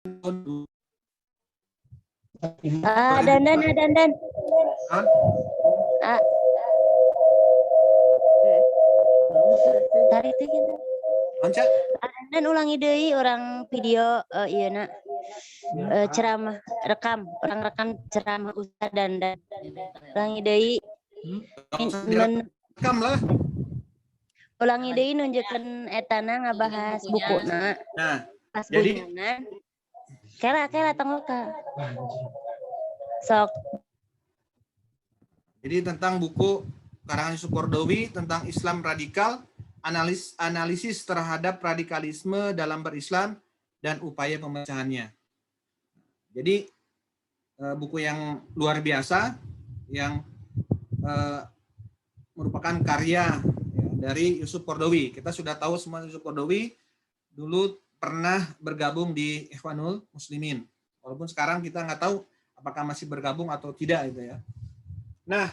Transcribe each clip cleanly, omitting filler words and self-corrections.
Dandan. Hah? Tarik teh gitu. Onca? Dan ulangi deui orang video ieu ceramah orang rekam ceramah Ustaz Dandan. Ulangi deui. Rekam lah. Ulangi deui nunjukkeun etana ngabahas bukuna. Nah, Pas jadi bunyanan. Kela tong ka. Sok. Jadi tentang buku karangan Yusuf Qaradawi tentang Islam radikal, analisis terhadap radikalisme dalam berislam dan upaya pemecahannya. Jadi buku yang luar biasa yang merupakan karya dari Yusuf Qaradawi. Kita sudah tahu semua Yusuf Qaradawi dulu pernah bergabung di Ikhwanul Muslimin. Walaupun sekarang kita nggak tahu apakah masih bergabung atau tidak itu ya. Nah,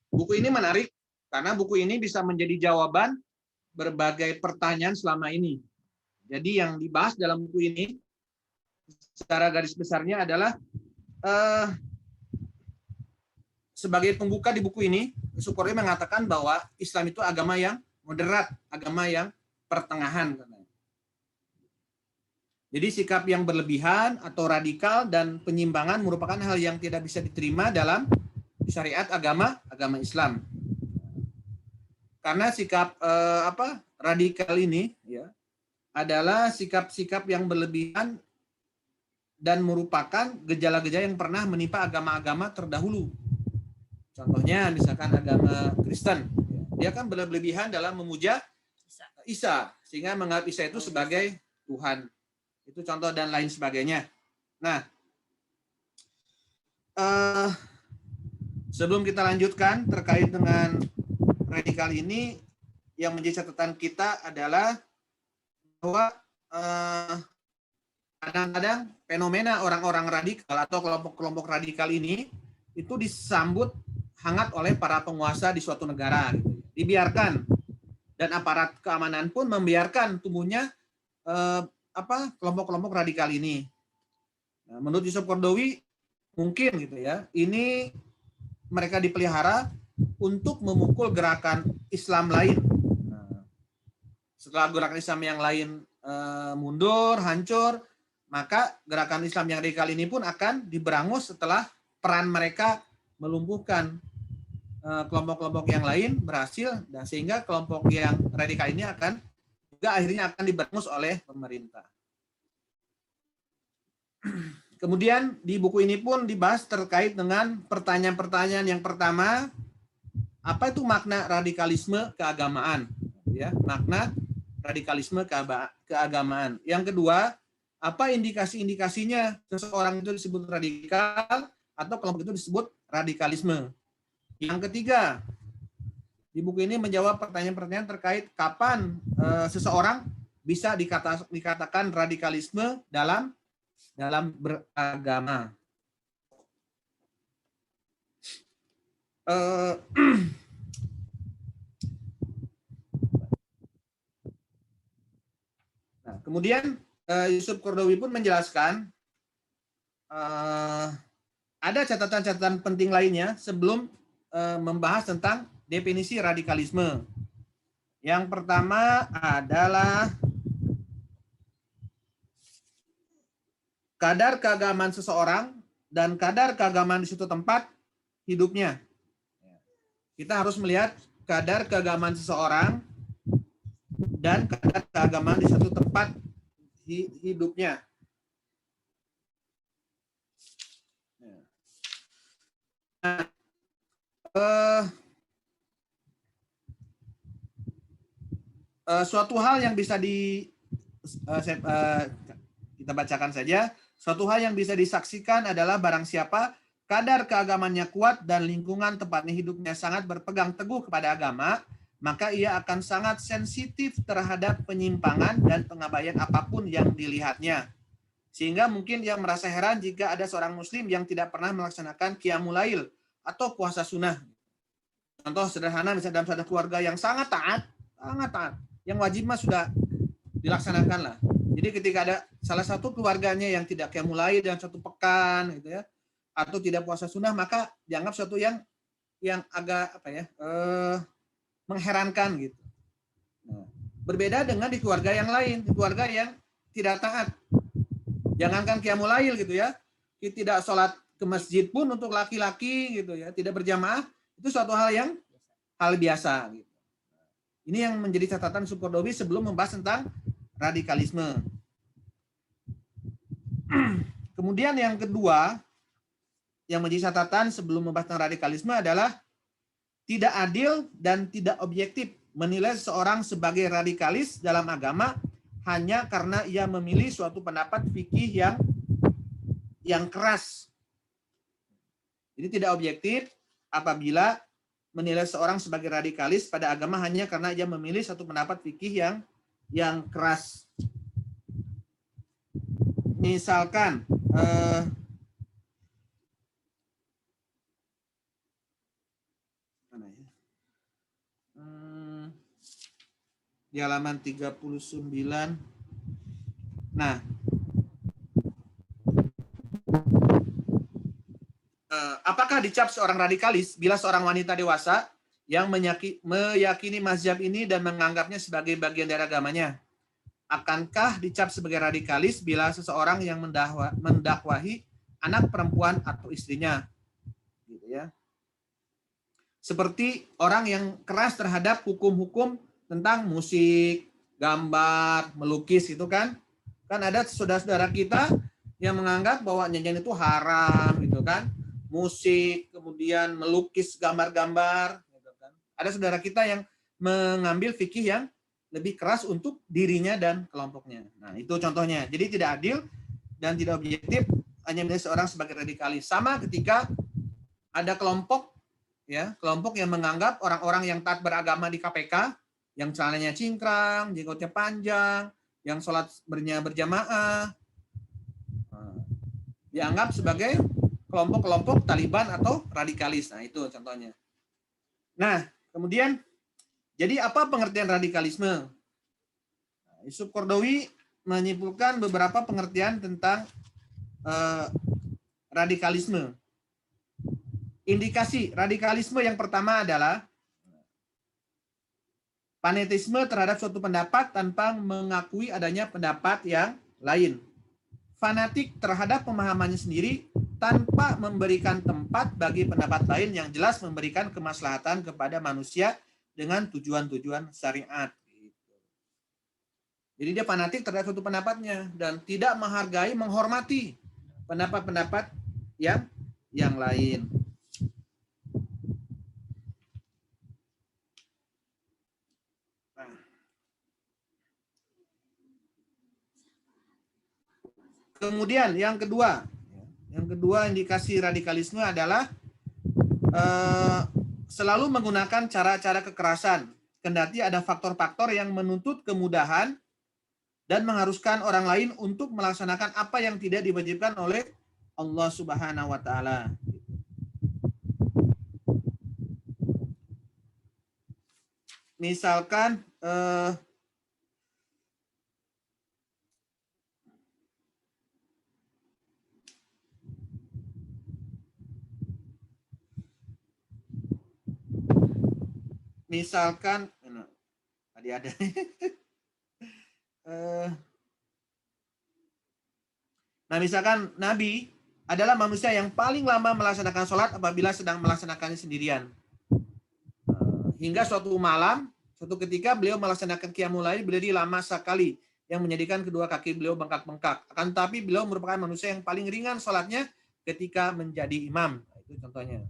buku ini menarik karena buku ini bisa menjadi jawaban berbagai pertanyaan selama ini. Jadi yang dibahas dalam buku ini secara garis besarnya adalah sebagai pembuka di buku ini, Yusuf Qaradawi mengatakan bahwa Islam itu agama yang moderat, agama yang pertengahan. Jadi sikap yang berlebihan atau radikal dan penyimpangan merupakan hal yang tidak bisa diterima dalam syariat agama Islam. Karena sikap radikal ini ya adalah sikap-sikap yang berlebihan dan merupakan gejala-gejala yang pernah menimpa agama-agama terdahulu. Contohnya misalkan agama Kristen, dia kan berlebihan dalam memuja Isa sehingga menganggap Isa itu sebagai Tuhan. Itu contoh dan lain sebagainya. Nah, sebelum kita lanjutkan terkait dengan radikal ini, yang menjadi catatan kita adalah bahwa kadang-kadang fenomena orang-orang radikal atau kelompok-kelompok radikal ini itu disambut hangat oleh para penguasa di suatu negara. Dibiarkan. Dan aparat keamanan pun membiarkan tumbuhnya kelompok-kelompok radikal ini. Nah, menurut Yusuf Qaradawi mungkin gitu ya, ini mereka dipelihara untuk memukul gerakan Islam lain. Nah, setelah gerakan Islam yang lain mundur, hancur, maka gerakan Islam yang radikal ini pun akan diberangus setelah peran mereka melumpuhkan kelompok-kelompok yang lain berhasil, dan sehingga kelompok yang radikal ini akhirnya akan diberangus oleh pemerintah. Kemudian di buku ini pun dibahas terkait dengan pertanyaan-pertanyaan. Yang pertama, apa itu makna radikalisme keagamaan? Ya, makna radikalisme keagamaan. Yang kedua, apa indikasi-indikasinya seseorang itu disebut radikal atau kelompok itu disebut radikalisme? Yang ketiga, di buku ini menjawab pertanyaan-pertanyaan terkait kapan seseorang bisa dikatakan radikalisme dalam beragama. Nah, kemudian Yusuf Qaradawi pun menjelaskan ada catatan-catatan penting lainnya sebelum membahas tentang definisi radikalisme. Yang pertama adalah kadar keagamaan seseorang dan kadar keagamaan di suatu tempat hidupnya. Kita harus melihat kadar keagamaan seseorang dan kadar keagamaan di suatu tempat hidupnya. Suatu hal yang bisa kita bacakan saja. Suatu hal yang bisa disaksikan adalah barang siapa kadar keagamannya kuat dan lingkungan tempatnya hidupnya sangat berpegang teguh kepada agama, maka ia akan sangat sensitif terhadap penyimpangan dan pengabaian apapun yang dilihatnya. Sehingga mungkin ia merasa heran jika ada seorang muslim yang tidak pernah melaksanakan qiyamul lail atau puasa sunnah. Contoh sederhana misalnya dalam satu keluarga yang sangat taat, yang wajib mah sudah dilaksanakanlah. Jadi ketika ada salah satu keluarganya yang tidak qiyamul lail dalam 1 pekan gitu ya, atau tidak puasa sunnah, maka dianggap suatu yang agak mengherankan gitu. Nah, berbeda dengan di keluarga yang lain, di keluarga yang tidak taat. Jangankan qiyamul lail gitu ya, tidak sholat ke masjid pun untuk laki-laki gitu ya, tidak berjamaah, itu suatu hal biasa gitu. Ini yang menjadi catatan Sukordowi sebelum membahas tentang radikalisme. Kemudian yang kedua yang menjadi catatan sebelum membahas tentang radikalisme adalah tidak adil dan tidak objektif menilai seseorang sebagai radikalis dalam agama hanya karena ia memilih suatu pendapat fikih yang keras. Jadi tidak objektif apabila menilai seorang sebagai radikalis pada agama hanya karena ia memilih satu pendapat fikih yang keras. Misalkan di halaman 39. Nah, apakah dicap seorang radikalis bila seorang wanita dewasa yang meyakini mazhab ini dan menganggapnya sebagai bagian dari agamanya? Akankah dicap sebagai radikalis bila seseorang yang mendakwahi anak perempuan atau istrinya? Gitu ya. Seperti orang yang keras terhadap hukum-hukum tentang musik, gambar, melukis itu kan. Kan ada saudara-saudara kita yang menganggap bahwa nyanyian itu haram gitu kan. Musik, kemudian melukis gambar-gambar gitu kan. Ada saudara kita yang mengambil fikih yang lebih keras untuk dirinya dan kelompoknya. Nah, itu contohnya. Jadi tidak adil dan tidak objektif hanya menilai seorang sebagai radikalis. Sama ketika ada kelompok yang menganggap orang-orang yang taat beragama di KPK, yang celananya cingkrang, jenggotnya panjang, yang sholat berjamaah, dianggap sebagai kelompok-kelompok Taliban atau radikalis. Nah, itu contohnya. Nah, kemudian jadi apa pengertian radikalisme? Yusuf Qaradawi menyimpulkan beberapa pengertian tentang radikalisme. Indikasi radikalisme yang pertama adalah fanatisme terhadap suatu pendapat tanpa mengakui adanya pendapat yang lain. Fanatik terhadap pemahamannya sendiri tanpa memberikan tempat bagi pendapat lain yang jelas memberikan kemaslahatan kepada manusia dengan tujuan-tujuan syariat. Jadi dia fanatik terhadap suatu pendapatnya dan tidak menghargai, menghormati pendapat-pendapat yang lain. Kemudian yang kedua indikasi radikalisme adalah selalu menggunakan cara-cara kekerasan, kendati ada faktor-faktor yang menuntut kemudahan dan mengharuskan orang lain untuk melaksanakan apa yang tidak diwajibkan oleh Allah Subhanahu wa taala. Misalkan tadi ada nah, misalkan Nabi adalah manusia yang paling lama melaksanakan sholat apabila sedang melaksanakannya sendirian. Hingga suatu ketika beliau melaksanakan qiyamul lail, beliau lama sekali yang menjadikan kedua kaki beliau bengkak-bengkak. Akan tetapi beliau merupakan manusia yang paling ringan sholatnya ketika menjadi imam. Itu contohnya.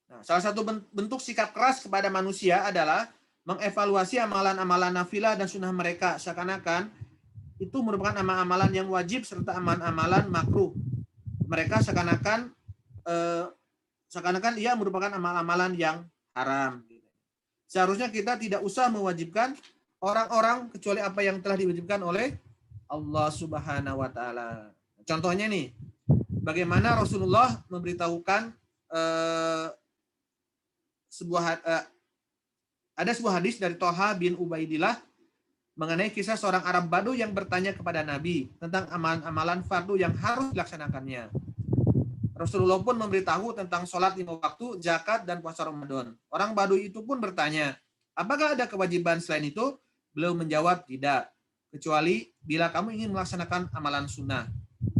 Nah, salah satu bentuk sikap keras kepada manusia adalah mengevaluasi amalan-amalan nafilah dan sunnah mereka seakan-akan itu merupakan amalan-amalan yang wajib serta amalan-amalan makruh. Mereka seakan-akan ia merupakan amalan-amalan yang haram. Seharusnya kita tidak usah mewajibkan orang-orang kecuali apa yang telah diwajibkan oleh Allah Subhanahu wa taala. Contohnya nih, bagaimana Rasulullah memberitahukan ada sebuah hadis dari Thalha bin Ubaidillah mengenai kisah seorang Arab Badu yang bertanya kepada Nabi tentang amalan-amalan fardu yang harus dilaksanakannya. Rasulullah pun memberitahu tentang sholat 5 waktu, zakat, dan puasa Ramadan. Orang Badu itu pun bertanya, apakah ada kewajiban selain itu? Beliau menjawab, tidak. Kecuali bila kamu ingin melaksanakan amalan sunnah.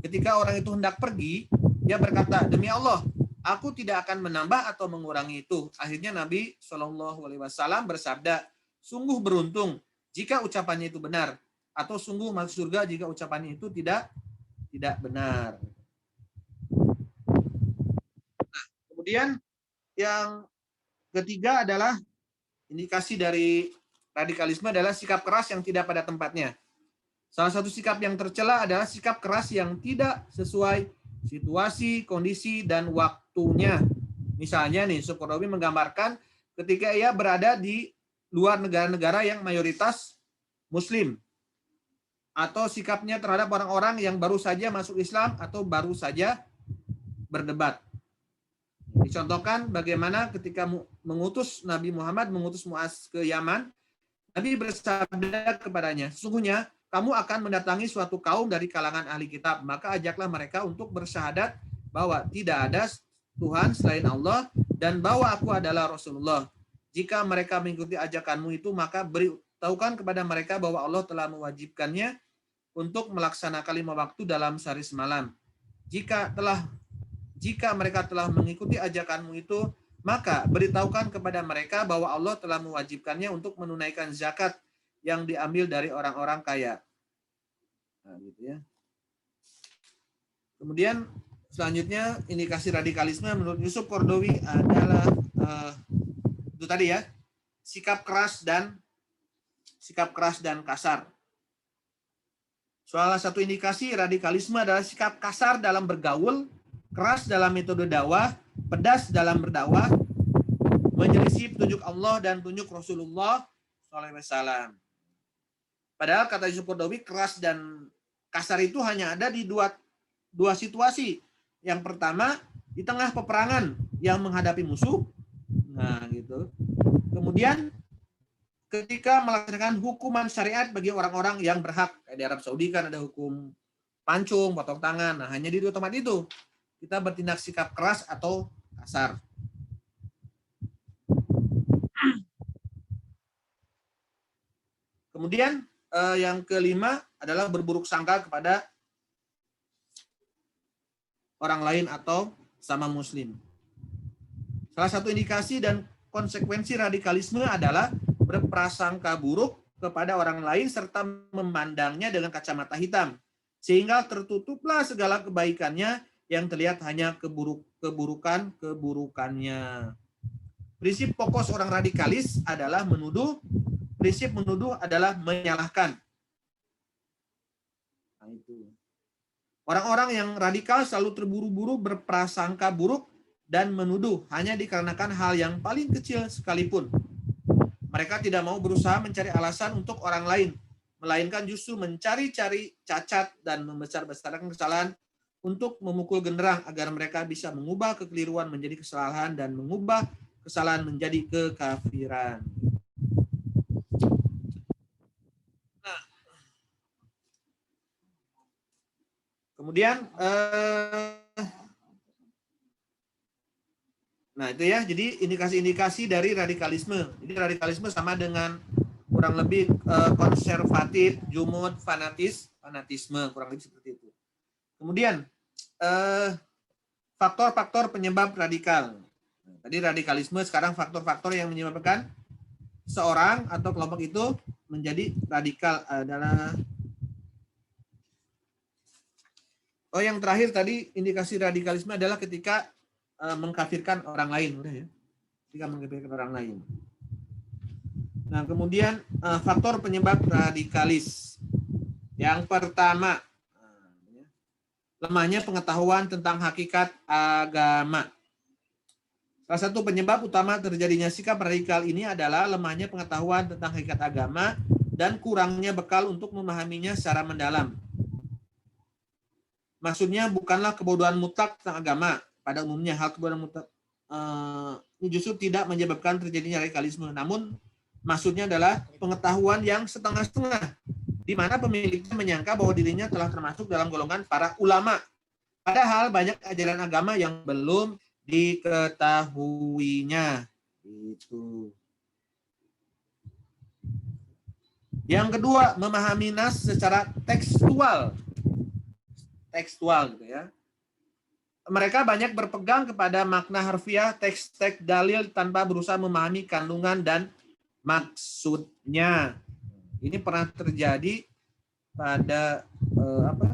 Ketika orang itu hendak pergi, dia berkata, demi Allah, aku tidak akan menambah atau mengurangi itu. Akhirnya Nabi SAW bersabda, sungguh beruntung jika ucapannya itu benar, atau sungguh masuk surga jika ucapannya itu tidak benar. Nah, kemudian yang ketiga adalah indikasi dari radikalisme adalah sikap keras yang tidak pada tempatnya. Salah satu sikap yang tercela adalah sikap keras yang tidak sesuai situasi, kondisi, dan waktunya. Misalnya nih, Sukordowi menggambarkan ketika ia berada di luar negara-negara yang mayoritas Muslim, atau sikapnya terhadap orang-orang yang baru saja masuk Islam atau baru saja berdebat. Dicontohkan bagaimana ketika mengutus Nabi Muhammad mengutus Muaz ke Yaman, Nabi bersabda kepadanya, sesungguhnya kamu akan mendatangi suatu kaum dari kalangan ahli kitab, maka ajaklah mereka untuk bersyahadat bahwa tidak ada Tuhan selain Allah dan bahwa aku adalah Rasulullah. Jika mereka mengikuti ajakanmu itu, maka beritahukan kepada mereka bahwa Allah telah mewajibkannya untuk melaksanakan 5 waktu dalam sehari semalam. Jika mereka telah mengikuti ajakanmu itu, maka beritahukan kepada mereka bahwa Allah telah mewajibkannya untuk menunaikan zakat yang diambil dari orang-orang kaya. Nah, gitu ya. Kemudian selanjutnya indikasi radikalisme menurut Yusuf Qaradawi adalah itu tadi ya, sikap keras dan kasar. Salah satu indikasi radikalisme adalah sikap kasar dalam bergaul, keras dalam metode dakwah, pedas dalam berdakwah, menyelisih petunjuk Allah dan petunjuk Rasulullah SAW. Padahal kata Yusuf Qaradawi, keras dan kasar itu hanya ada di dua situasi. Yang pertama, di tengah peperangan yang menghadapi musuh. Nah, gitu. Kemudian ketika melaksanakan hukuman syariat bagi orang-orang yang berhak. Kayak di Arab Saudi kan ada hukum pancung, potong tangan. Nah, hanya di 2 tempat itu kita bertindak sikap keras atau kasar. Kemudian yang kelima adalah berburuk sangka kepada orang lain atau sama muslim. Salah satu indikasi dan konsekuensi radikalisme adalah berprasangka buruk kepada orang lain serta memandangnya dengan kacamata hitam, sehingga tertutuplah segala kebaikannya yang terlihat hanya keburukannya. Prinsip pokok seorang radikalis adalah menuduh. Prinsip menuduh adalah menyalahkan. Nah, itu. Orang-orang yang radikal selalu terburu-buru berprasangka buruk dan menuduh hanya dikarenakan hal yang paling kecil sekalipun. Mereka tidak mau berusaha mencari alasan untuk orang lain, melainkan justru mencari-cari cacat dan membesar-besarkan kesalahan untuk memukul genderang agar mereka bisa mengubah kekeliruan menjadi kesalahan dan mengubah kesalahan menjadi kekafiran. Kemudian nah itu ya, jadi indikasi-indikasi dari radikalisme. Jadi radikalisme sama dengan kurang lebih konservatif, jumud, fanatisme, kurang lebih seperti itu. Kemudian faktor-faktor penyebab radikal. Nah, tadi radikalisme, sekarang faktor-faktor yang menyebabkan seorang atau kelompok itu menjadi radikal adalah yang terakhir tadi indikasi radikalisme adalah ketika mengkafirkan orang lain, udah ya. Ketika mengkafirkan orang lain. Nah, kemudian faktor penyebab radikalis. Yang pertama, lemahnya pengetahuan tentang hakikat agama. Salah satu penyebab utama terjadinya sikap radikal ini adalah lemahnya pengetahuan tentang hakikat agama dan kurangnya bekal untuk memahaminya secara mendalam. Maksudnya bukanlah kebodohan mutlak tentang agama. Pada umumnya hal kebodohan mutlak ini justru tidak menyebabkan terjadinya radikalisme. Namun maksudnya adalah pengetahuan yang setengah-setengah, di mana pemiliknya menyangka bahwa dirinya telah termasuk dalam golongan para ulama. Padahal banyak ajaran agama yang belum diketahuinya. Itu. Yang kedua, memahami nas secara tekstual. Tekstual gitu ya. Mereka banyak berpegang kepada makna harfiah teks-teks dalil tanpa berusaha memahami kandungan dan maksudnya. Ini pernah terjadi pada apa?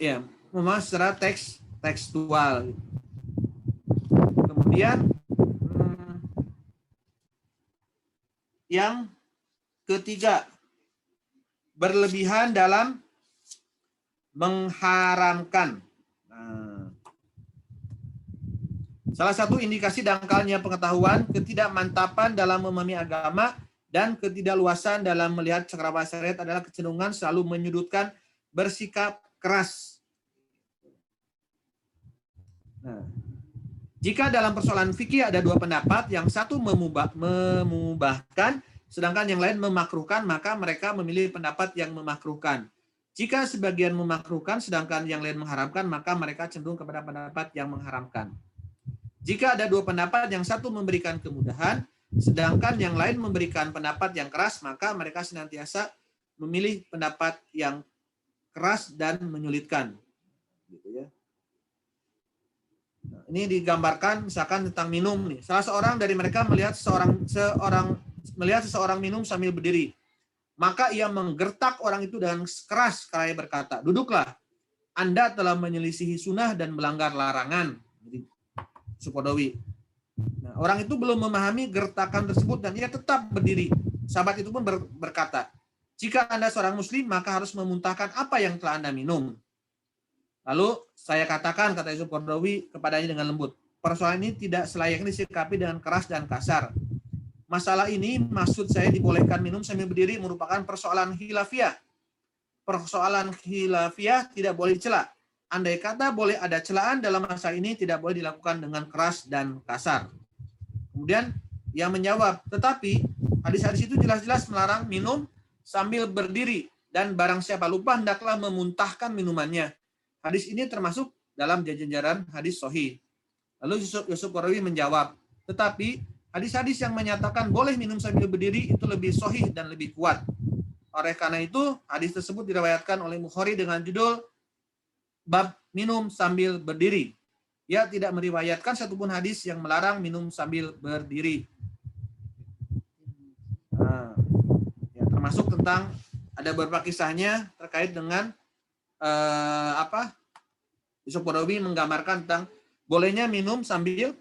Ya, memahami secara tekstual. Kemudian yang ketiga, berlebihan dalam mengharamkan. Salah satu indikasi dangkalnya pengetahuan, ketidakmantapan dalam memahami agama, dan ketidakluasan dalam melihat cakrawala syariat adalah kecenderungan selalu menyudutkan, bersikap keras. Nah, jika dalam persoalan fikih ada dua pendapat, yang satu memubahkan, sedangkan yang lain memakruhkan, maka mereka memilih pendapat yang memakruhkan. Jika sebagian memakruhkan, sedangkan yang lain mengharamkan, maka mereka cenderung kepada pendapat yang mengharamkan. Jika ada dua pendapat, yang satu memberikan kemudahan, sedangkan yang lain memberikan pendapat yang keras, maka mereka senantiasa memilih pendapat yang keras dan menyulitkan. Gitu ya. Nah, ini digambarkan misalkan tentang minum nih. Salah seorang dari mereka melihat seseorang minum sambil berdiri. Maka ia menggertak orang itu dengan keras seraya berkata, "Duduklah. Anda telah menyelisihi sunnah dan melanggar larangan." Jadi Sukodowi. Nah, orang itu belum memahami gertakan tersebut dan ia tetap berdiri. Sahabat itu pun berkata, "Jika Anda seorang muslim, maka harus memuntahkan apa yang telah Anda minum." Lalu saya katakan, kata Yusuf Qaradawi kepadanya dengan lembut, "Persoalan ini tidak selayaknya disikapi dengan keras dan kasar. Masalah ini maksud saya dibolehkan minum sambil berdiri merupakan persoalan khilafiyah. Persoalan khilafiyah tidak boleh dicela. Andai kata boleh ada celaan dalam masalah ini, tidak boleh dilakukan dengan keras dan kasar." Kemudian yang menjawab, "Tetapi hadis-hadis itu jelas-jelas melarang minum sambil berdiri, dan barang siapa lupa hendaklah memuntahkan minumannya. Hadis ini termasuk dalam jajaran hadis sahih." Lalu Yusuf Qaradawi menjawab, "Tetapi hadis-hadis yang menyatakan boleh minum sambil berdiri itu lebih sahih dan lebih kuat. Oleh karena itu, hadis tersebut diriwayatkan oleh Bukhari dengan judul bab minum sambil berdiri. Ia tidak meriwayatkan satupun hadis yang melarang minum sambil berdiri." Nah, ya, termasuk tentang ada beberapa kisahnya terkait dengan Yusuf Qaradawi menggambarkan tentang bolehnya minum sambil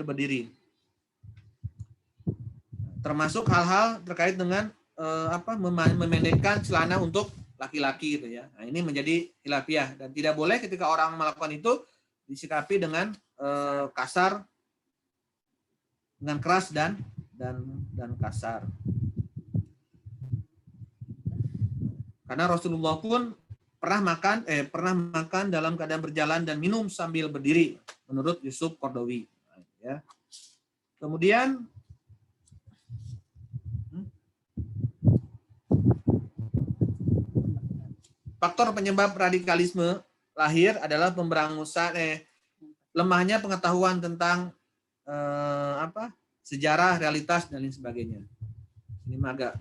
berdiri. Termasuk hal-hal terkait dengan memendekkan celana untuk laki-laki gitu ya. Nah, ini menjadi khilafiyah dan tidak boleh ketika orang melakukan itu disikapi dengan kasar, dengan keras dan kasar. Karena Rasulullah pun pernah makan dalam keadaan berjalan dan minum sambil berdiri menurut Yusuf Qaradawi. Ya. Kemudian faktor penyebab radikalisme lahir adalah lemahnya pengetahuan tentang sejarah, realitas, dan lain sebagainya. Ini agak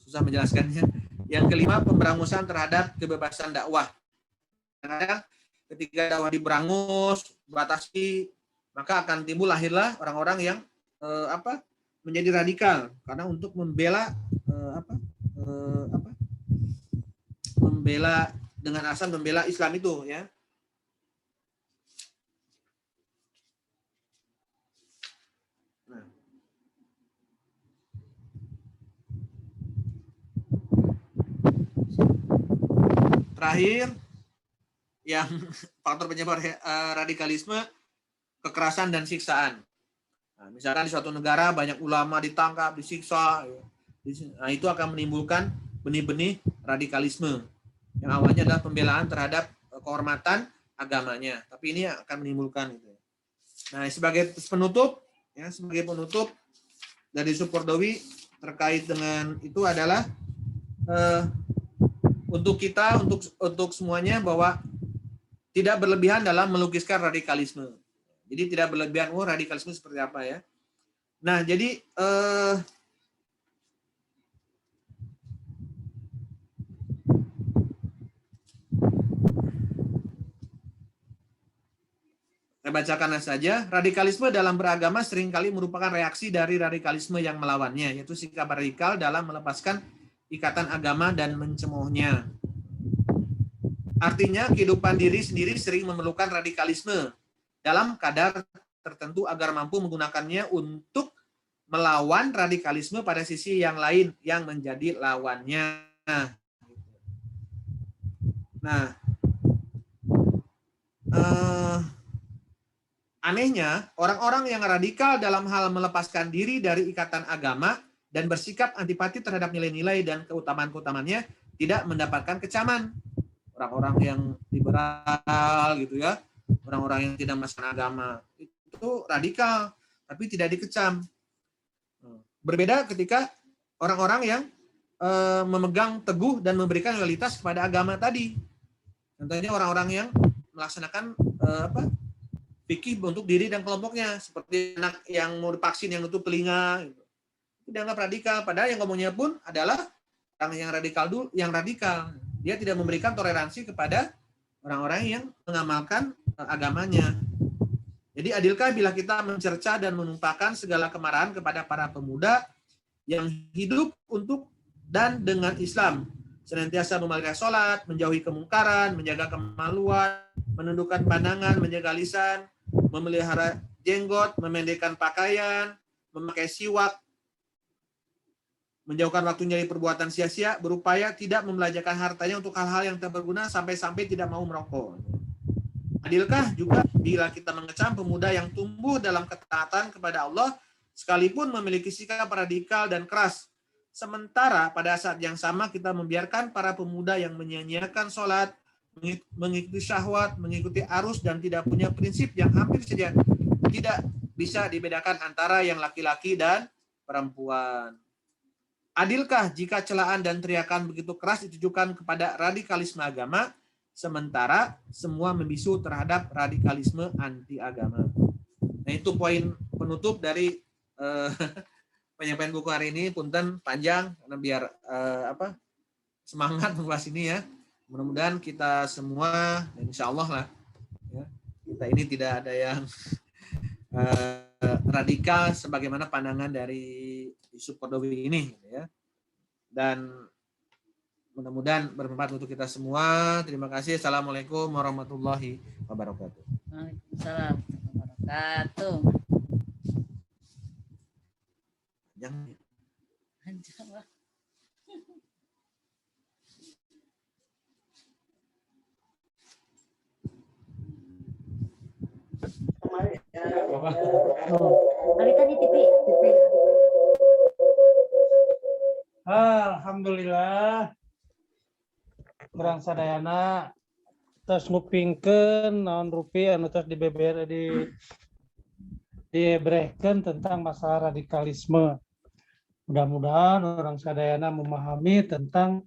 susah menjelaskannya. Yang kelima, pemberangusan terhadap kebebasan dakwah. Karena ketika dakwah diberangus, batasi, maka akan timbul lahirlah orang-orang yang menjadi radikal karena untuk membela dengan asal membela Islam itu ya. Nah. Terakhir yang faktor penyebab radikalisme, kekerasan dan siksaan. Nah, misalkan di suatu negara banyak ulama ditangkap, disiksa, nah, itu akan menimbulkan benih-benih radikalisme yang awalnya adalah pembelaan terhadap kehormatan agamanya, tapi ini akan menimbulkan itu. Nah, sebagai penutup dari Sukordowi terkait dengan itu adalah untuk kita, untuk semuanya, bahwa tidak berlebihan dalam melukiskan radikalisme. Jadi tidak berlebihan, radikalisme seperti apa ya. Nah, jadi saya bacakan saja. Radikalisme dalam beragama seringkali merupakan reaksi dari radikalisme yang melawannya, yaitu sikap radikal dalam melepaskan ikatan agama dan mencemoohnya. Artinya, kehidupan diri sendiri sering memerlukan radikalisme dalam kadar tertentu agar mampu menggunakannya untuk melawan radikalisme pada sisi yang lain yang menjadi lawannya. Nah, anehnya, orang-orang yang radikal dalam hal melepaskan diri dari ikatan agama dan bersikap antipati terhadap nilai-nilai dan keutamaan-keutamaannya tidak mendapatkan kecaman. Orang-orang yang liberal gitu ya, orang-orang yang tidak masuk agama, itu radikal, tapi tidak dikecam. Berbeda ketika orang-orang yang memegang teguh dan memberikan loyalitas kepada agama tadi. Contohnya orang-orang yang melaksanakan fikih untuk diri dan kelompoknya, seperti anak yang mau divaksin yang nutup telinga, gitu. Itu dianggap radikal, padahal yang ngomongnya pun adalah orang yang radikal. Dia tidak memberikan toleransi kepada orang-orang yang mengamalkan agamanya. Jadi adilkah bila kita mencerca dan menumpahkan segala kemarahan kepada para pemuda yang hidup untuk dan dengan Islam, senantiasa memelihara sholat, menjauhi kemungkaran, menjaga kemaluan, menundukkan pandangan, menjaga lisan, memelihara jenggot, memendekkan pakaian, memakai siwak, menjauhkan waktunya dari perbuatan sia-sia, berupaya tidak membelanjakan hartanya untuk hal-hal yang tak berguna sampai-sampai tidak mau merokok. Adilkah juga bila kita mengecam pemuda yang tumbuh dalam ketaatan kepada Allah, sekalipun memiliki sikap radikal dan keras, sementara pada saat yang sama kita membiarkan para pemuda yang menyia-nyiakan sholat, mengikuti syahwat, mengikuti arus, dan tidak punya prinsip yang hampir saja tidak bisa dibedakan antara yang laki-laki dan perempuan. Adilkah jika celaan dan teriakan begitu keras ditujukan kepada radikalisme agama, sementara semua membisu terhadap radikalisme anti agama? Nah, itu poin penutup dari penyampaian buku hari ini. Punten panjang karena biar semangat membahas ini ya. Mudah-mudahan kita semua, dan insya Allah lah, ya, kita ini tidak ada yang radikal sebagaimana pandangan dari Yusuf Qaradawi ini, ya. Dan mudah-mudahan bermanfaat untuk kita semua. Terima kasih. Assalamualaikum warahmatullahi wabarakatuh. Waalaikumsalam warahmatullahi wabarakatuh. Panjang lah. Alita di TV. Alhamdulillah kurang sadayana terus ngupingkeun naon rupi anu terus dibrehkeun tentang masalah radikalisme. Mudah-mudahan orang sadayana memahami tentang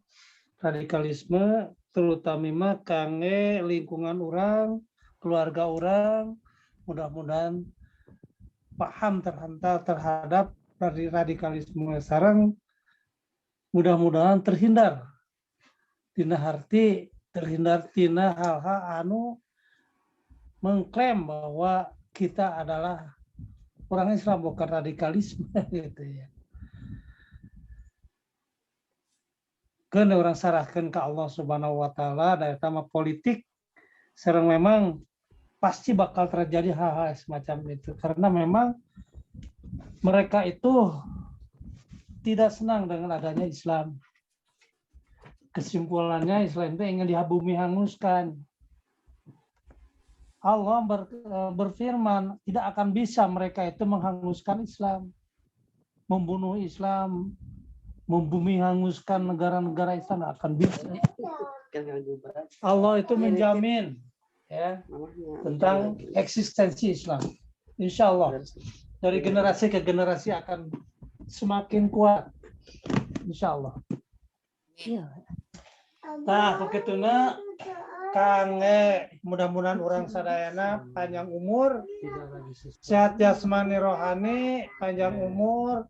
radikalisme, terutama kangge lingkungan orang, keluarga orang. Mudah-mudahan paham terhadap radikalisme sareng, mudah-mudahan terhindar tina hal-hal anu mengklaim bahwa kita adalah orang Islam, bukan radikalisme gitu ya. Keun orang sarahkeun ka Allah Subhanahu wa taala da eta mah politik, sareng memang pasti bakal terjadi hal-hal semacam itu karena memang mereka itu tidak senang dengan adanya Islam. Kesimpulannya Islam itu ingin bumi hanguskan. Allah berfirman tidak akan bisa mereka itu menghanguskan Islam, membunuh Islam, membumi hanguskan negara-negara Islam akan bisa. Allah itu menjamin ya tentang eksistensi Islam. Insya Allah dari generasi ke generasi akan semakin kuat. Insya Allah. Iya. Nah, begituna Kang mudah-mudahan orang sadayana panjang umur, sehat jasmani rohani, panjang umur,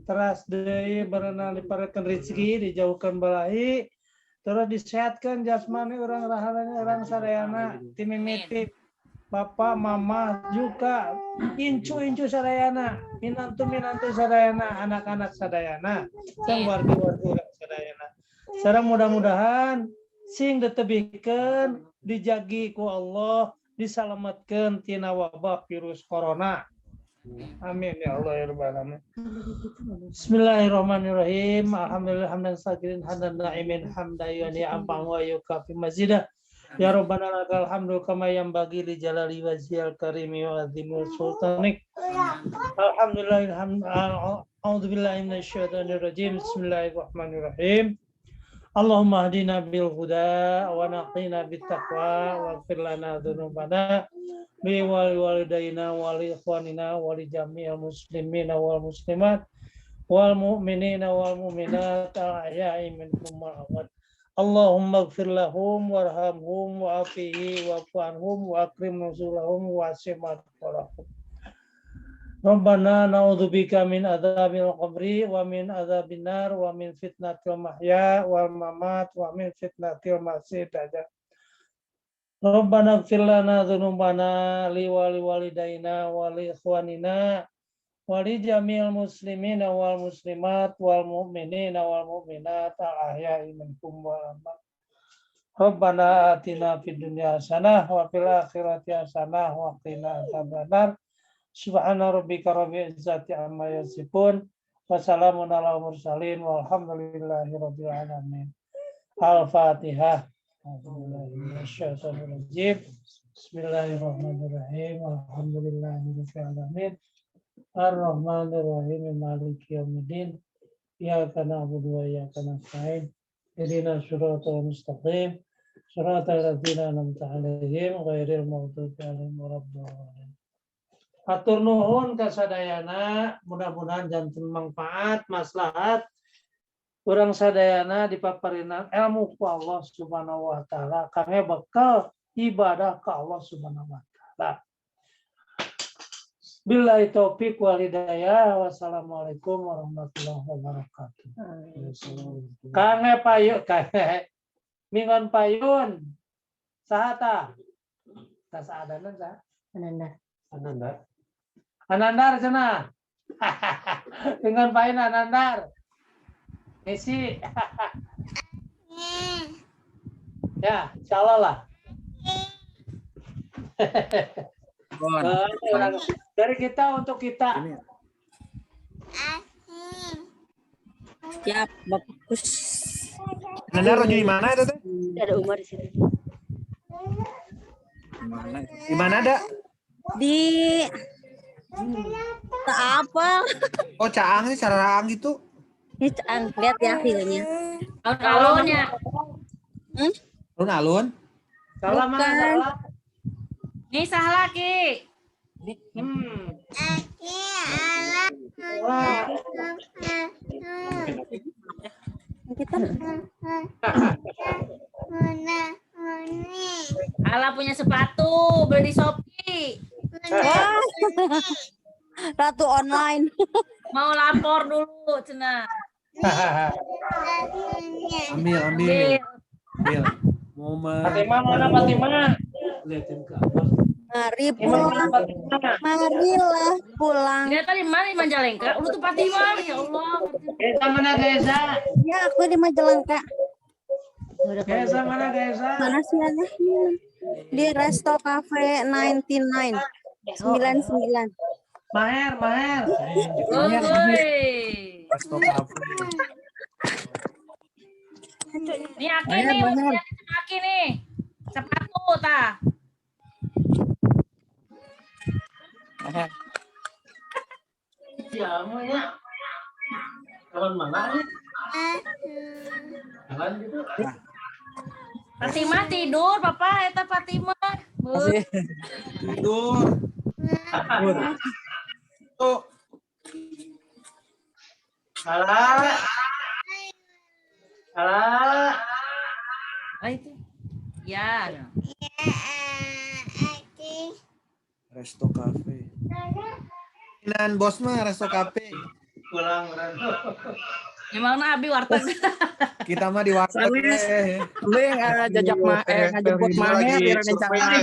teras deui berenang diparekeun rezeki, dijauhkan balahi, terus disehatkan jasmani orang rahalana orang sadayana, timimiti Bapak, Mama juga incu sadayana, minantu sadayana, anak-anak sadayana, sang wargi-wargi urang sadayana. Sareng mudah-mudahan sing ditebihkeun dijagi ku Allah, disalametkeun tina wabah virus corona. Amin ya Allah ya rabbal alamin. Bismillahirrahmanirrahim. Alhamdulillah hamdan sakirin hamdan na'imin hamdan yuni ampang wa yukafi mazidah. Ya Rabbana lakal hamdu kama yanbaghi li jalali wajhil karimi wa azimul sultanik. Alhamdulillah a'udzubillahi minasyaitonir rajim. Bismillahirrahmanirrahim. Allahumma hadina bil huda wa naqina bit taqwa wa ighfir lana dzunubana bi walidayna wa li ikhwanina wa li jami'il muslimina wal muslimat wal mu'minina wal mu'minat al-ahya'i minhum wal amwat. Allahumma ighfir lahum warhamhum wa afihi wa anhum wa akrim nuzulahum wa asimat warahum. Rabbana na'udzubika min adzabil qabri wa min adzabin nar wa min fitnatil mahya wal mamat wa min fitnatil masih dajjal. Rabbana ighfir lana dzunubana li walidayna wa li ikhwanina wa li jami'il muslimina wal muslimat wal mu'minina wal mu'minat al ahya'i minhum wal amwat. Rabbana atina fid dunya hasanah wa fil akhirati hasanah wa qina adzabannar. Subhana rabbika rabbil izzati amma yasifun wa salamun alal mursalin walhamdulillahi rabbil alamin. Al-Fatihah. Bismillahirrahmanirrahim. Alhamdulillahirabbil alamin. Ar-Rahmanir-Rahim. Maliki yaumiddin. Iyyaka na'budu wa iyyaka nasta'in. Ihdinas siratal mustaqim. Siratal ladzina an'amta 'alaihim ghairil maghdubi 'alaihim waladdallin. Atur nuhun kasadayana, mudah-mudahan janten manfaat, maslahat urang sadayana dipaparinan ilmu ku Allah Subhanahu wa taala kangge bekal ibadah ka Allah Subhanahu wa taala. Billahi taufik wal hidayah. Wassalamualaikum warahmatullahi wabarakatuh. Kangge payun kangge mingon payun sahata. Kasaadanan sa? Anandar cenah. Dengan pain Anandar. Misi. Ya, insyaallah lah. Dari kita untuk kita. Siap, bagus. Anandar di mana itu teh? Ada Umar di sini. Di mana ada? Di tak apa? Oh, Caang nih, Sararaang gitu. Ini Caang, lihat ya videonya. Alun-alunnya. Alun-alun. Salam mana salam? Nih salah Ki. Kita Ala punya sepatu beli di Shopee. wah. Ratu online. Mau lapor dulu cenah. Ambil. Momen. Fatimah mana Fatimah? Liatin ke abang. Mari pulang. Marilah pulang. Dia tadi mana di Majalengka? Lu tuh Fatimah ya Allah. Geza mana Geza? Ya, aku di Majalengka. Geza mana Geza? Mana sih aneh? Di Resto Cafe 99. 99. Maher. Oi. Resto Cafe. Nih Aki nih, punya Aki nih. Sepatu tah. Jamu ya. Kawan mana nih? Fatimah tidur, Papa eta Fatimah. Masih. Tidur. Tuh. Salah. Ah, itu. Ya. Resto Cafe. Nan bos mah Resto Cafe. Pulang. Emang Abi warteg. Kita mah di warteg. Mending jajak ngajemput Maher di rencangan.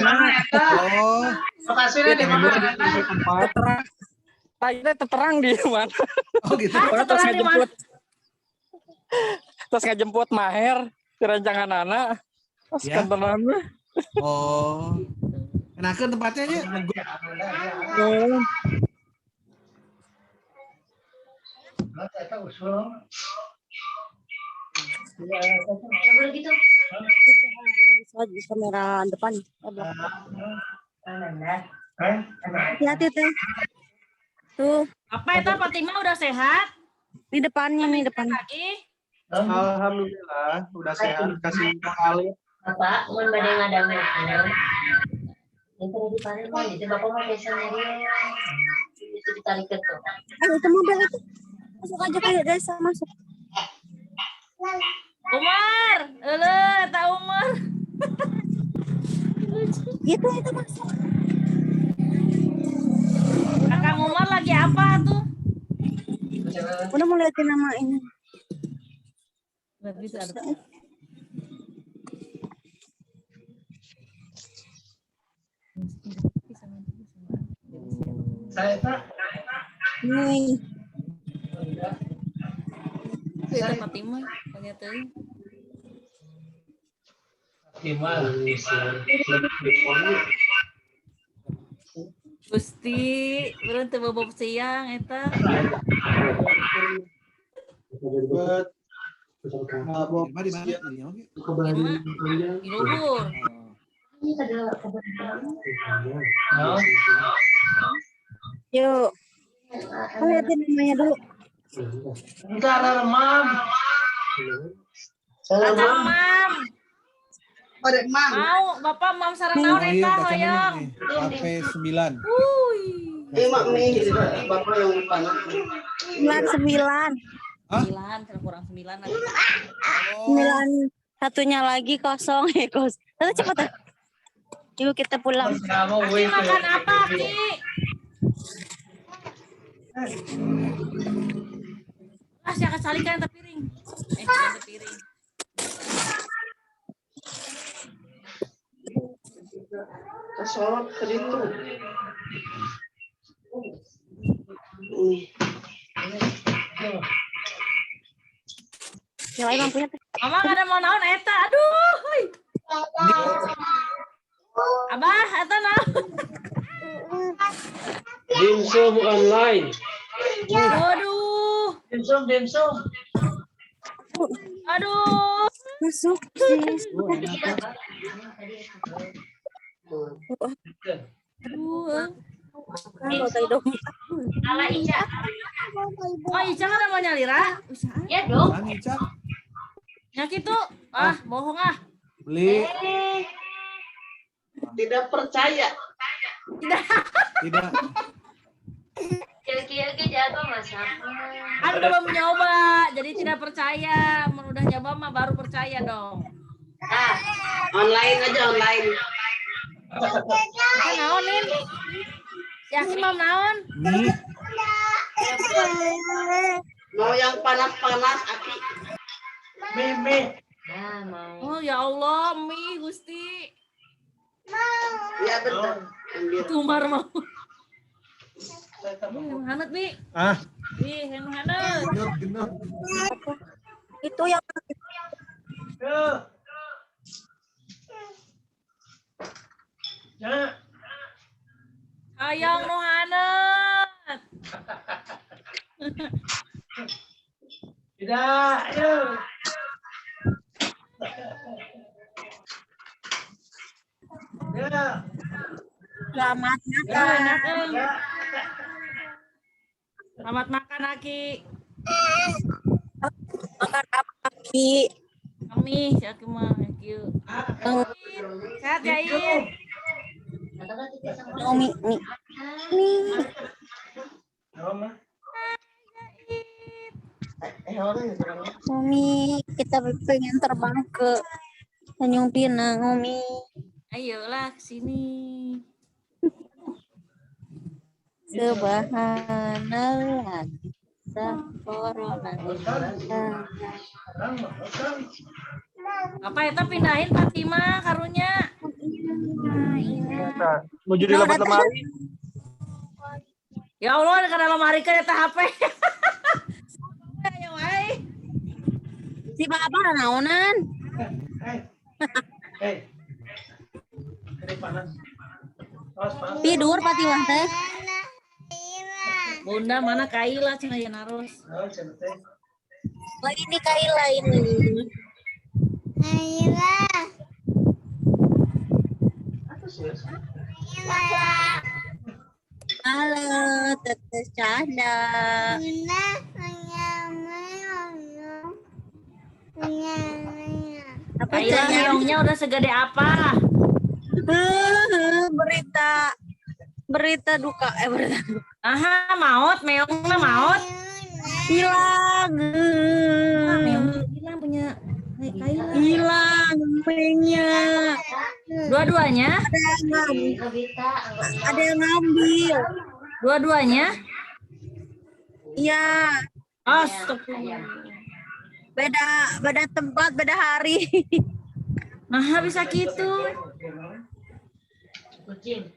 Oh, Makasih nih di tempat. Tadi terang di mana? oh gitu. Terus ngajemput. Terus ngajemput Maher di rancangan anak. Terus Ya. kantonan. Oh. Enakeun tempatnya nya. Lagi kamera depan. Hati-hati teh. Tuh, Apa eta Fatimah udah sehat? di depannya nih depan. Kaki. Alhamdulillah udah sehat, kasih kali. Bapak, mun bade ngadang makanan. Itu di panen mah itu Bapak mah biasa nyari. Itu ditarik ke tuh. Ayo itu mobil itu. Masuk aja kayak desa masuk. Umar, eueuh eta Umar. Gitu itu masuk. Kakang Umar lagi apa tuh? Udah mau liatin nama ini. Nggak bisa. Saya tak. Nih. Eta Fatimah, lihat teuing. Gusti, beureun teu bobob siang eta. Di mana? Di luhur. Ini adalah kebetulan. Yuk. Liatin namanya dulu. Entar remam. Ada Mam. Mau, Bapak Mam sareng naon Oh eta iya, hoyong. Cafe 9. Mak mie Bapak yang panas. 9. 9, kurang 9 lagi. 9 satunya lagi kosong ya kos. Tapi cepat. Yuk kita pulang. Aki makan apa, Ki? Ah, siapa salikan eta piring. Eta piring. Kesolot ke situ. Nyalain lampunya teh. Mama ada mau naon eta. Aduh. Heuy. Abah, eta naon? Dimsum online. Waduh. Dimsum. Aduh. Masuk sis. Aduh. Kalau tadi dong. Ala Ica. Oh, Ica kan mau nyalira? Ya dong. Kan Ica? Ya gitu. Ah, bohong ah. Beli. Tidak percaya. Tidak. Kira-kira jatuh Mas. Kan belum nyoba, jadi tidak percaya. Udah nyoba mah baru percaya dong. Ah, online aja online. Kan naonin? Yakin Mam naon? Nih, Mau yang panas-panas, Aki. Mie. Nah, mau. Oh ya Allah, mie Gusti. Ya betul. Ambil. Tumar mau. Hangat Bi. Ah. Bi, hangat. genep. Itu yang Ya. Hayang nu hangat. Tidak, yuk. Ya. selamat Ya, enak, Selamat makan Aki. Makan apa Ki? Kami, si Aki mah, thank you. Sehat ya, In? Oh, mi. Umi, kita pengen terbang ke Tanjung Pinang, Umi. Ayolah ke sini. Subhanallah. Saforona. Apa itu pindahin Fatima karunya? Menuju di lebat lemari. Ya Allah, karena lemari ke eta HP. Ya wae. Si Bapak naonan. Tidur Fatimah teh. Bunda mana Kaila cenah ya naros. Oh, ini Kaila ini. Halo, Teteh Cahda. Apa Kaila Cahda? meongnya udah segede apa? Berita duka berita duka. Aha, maut, meongnya maut. Hilang. Meongnya hilang punya Kaila. Hilang meongnya. Dua-duanya? Ada yang ngambil. Dua-duanya? Iya, Astagfirullah. beda tempat, beda hari. Nah, bisa gitu. Kucing.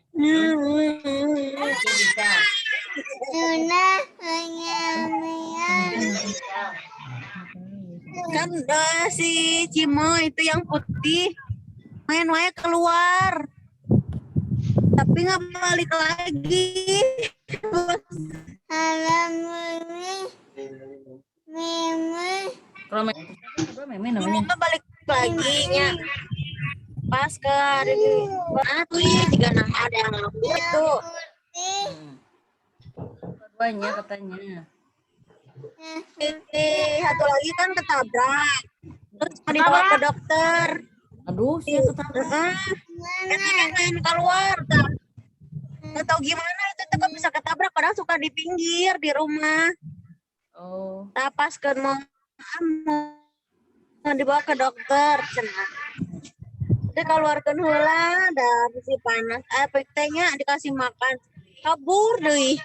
Kan si Cimo itu yang putih main wae keluar, tapi nggak balik lagi. Kalau meme namanya. Nggak balik lagi nya. Pas ke hari juga ada yang ngambil itu. Dua-duanya katanya. Satu lagi kan ketabrak, terus mau dibawa ke dokter. Aduh, sih ketabrak. Main keluar, nggak tahu gimana itu tuh kok bisa ketabrak padahal suka di pinggir di rumah. Oh. Pas ke mau dibawa ke dokter, cenah. Dia keluarkan heula dari si panas, tehnya dikasih makan, kabur deh.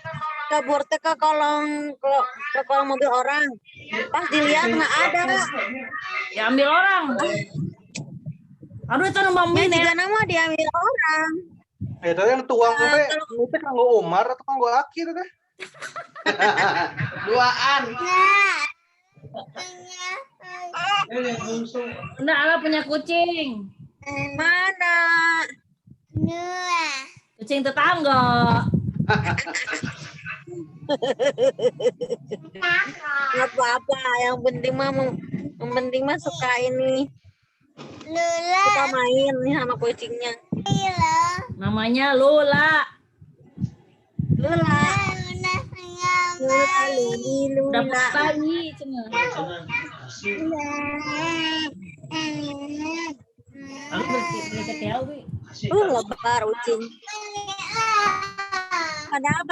Kabur teh ke kolong mobil orang. Pas dilihat nggak ada. Ya ambil orang. Aduh itu numpang Ya juga nama diambil orang. Itu yang tuang teh, itu kanggo Umar atau kanggo Aki teh? Duaan. Enggak, Ala punya kucing. Mana? Kucing tetangga. Nggak apa-apa, yang penting mah suka ini. Suka main nih sama kucingnya. Namanya Lula. Lula. Udah lagi cenah. Aku beli ketiau, Wi. Lebar ucing. Padahal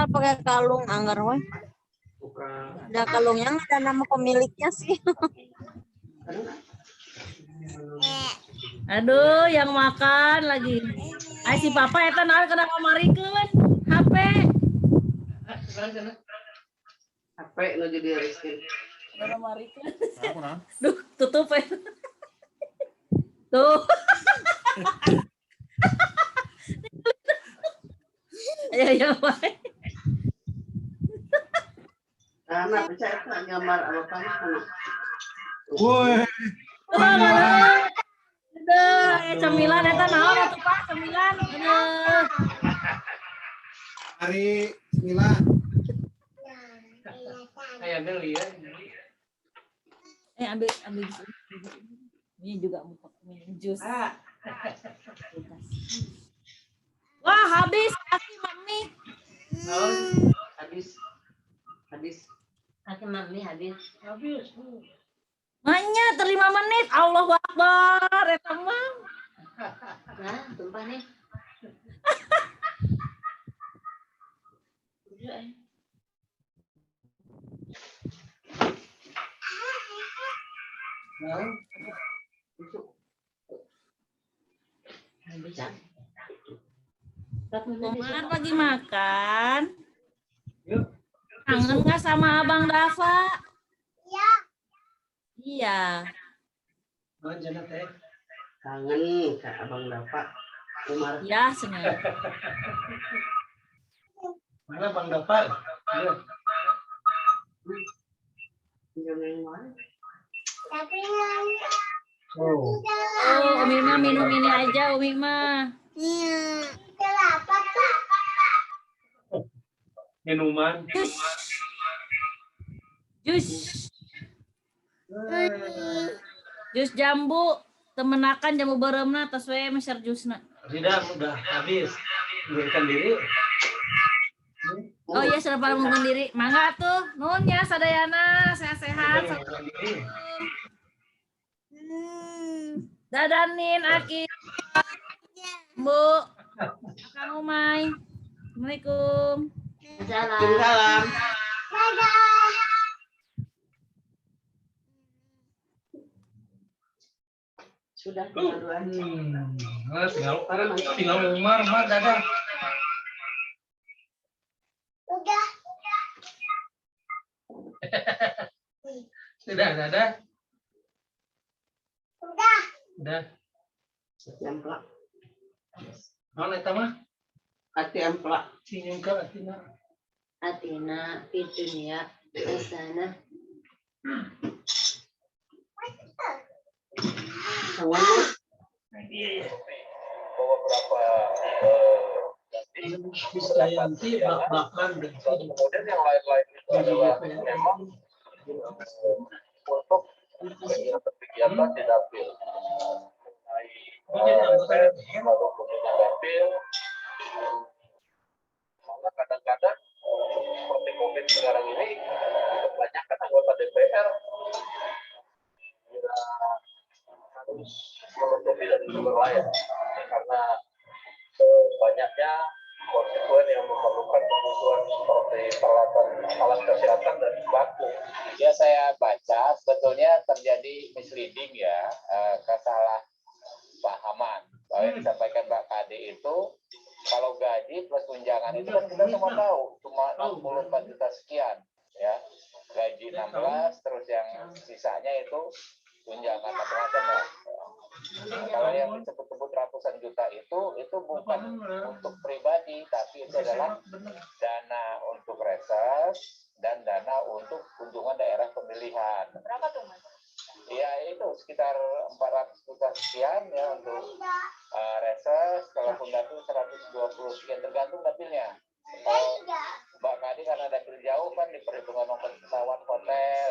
pakai kalung anggar weh. Ada kalungnya nggak ada nama pemiliknya sih. Aduh, yang makan lagi. Ay si papa eta naon kana ngamarikeun HP. HP nu jadi riskin. Ngamarikeun. Duh, tutup ya. Tuh. Ya, baik. Karena bisa eta nyamar anu kana. Woi. Aduh, cemilan eta naon atuh Pak? Cemilan. Aduh. Hari 9. Kayak beli ya. Ambil ini juga minum jus. Wah, habis Aki Mami. Habis. Akhir mami habis. Maknya 5 menit. Allahu Akbar. Eta mah. Nah, tumpah nih. Bisa. Komar lagi makan. Kangen nggak sama Abang Dava? Iya. Kangen ke Abang Dapat. Umar. Ya, senang. Mana Bang Dapat? Oh. Oh, Umi mah minum ini aja, Umi mah. Minuman. Jus. Jus jambu. Temenakan jambu beremna tos we meser jusna. Tidak, udah habis. Mengundurkan diri. Oh iya, sudah pada mengundurkan diri. Mangga tuh. Nuhun ya sadayana, sehat-sehat. Mengundurkan diri. Dadanin Aki. Bu. Kang Umay. Assalamualaikum. Waalaikumsalam. Sudah dua-duanya. Tinggal Umar, Mak, dadah. Sudah, dadah. Udah. Emplak. Naon eta mah? Hati emplak. Senyum ka atina. Atina fitunya asana. Kawan Krisdayanti bak-bakan dan kemudian yang lain-lain itu adalah memang untuk kegiatan di dapil. Lalu kemudian dapil, maka kadang-kadang seperti COVID sekarang ini kebanyakan anggota DPR harus menutupi dari sumber lain karena banyaknya konstituen yang memerlukan kebutuhan seperti peralatan alat kesehatan dan baku. Ya, saya baca sebetulnya terjadi misleading ya, kesalahpahaman. Bahwa yang disampaikan Mbak Kade itu kalau gaji plus tunjangan itu kan kita semua tahu cuma 64 juta sekian ya. Gaji 16 terus yang sisanya itu tunjangan macam-macam lah. Kalau yang disebut-sebut ratusan juta itu bukan untuk pribadi, tapi itu adalah dana untuk reses dan dana untuk kunjungan daerah pemilihan. Berapa tuh, Mas? Ya itu sekitar 400 juta sekian ya untuk reses, kalau dapil 120 sekian tergantung dapilnya. Kalau Mbak Kadi karena dapil jauh kan diperhitungkan ongkos pesawat, hotel,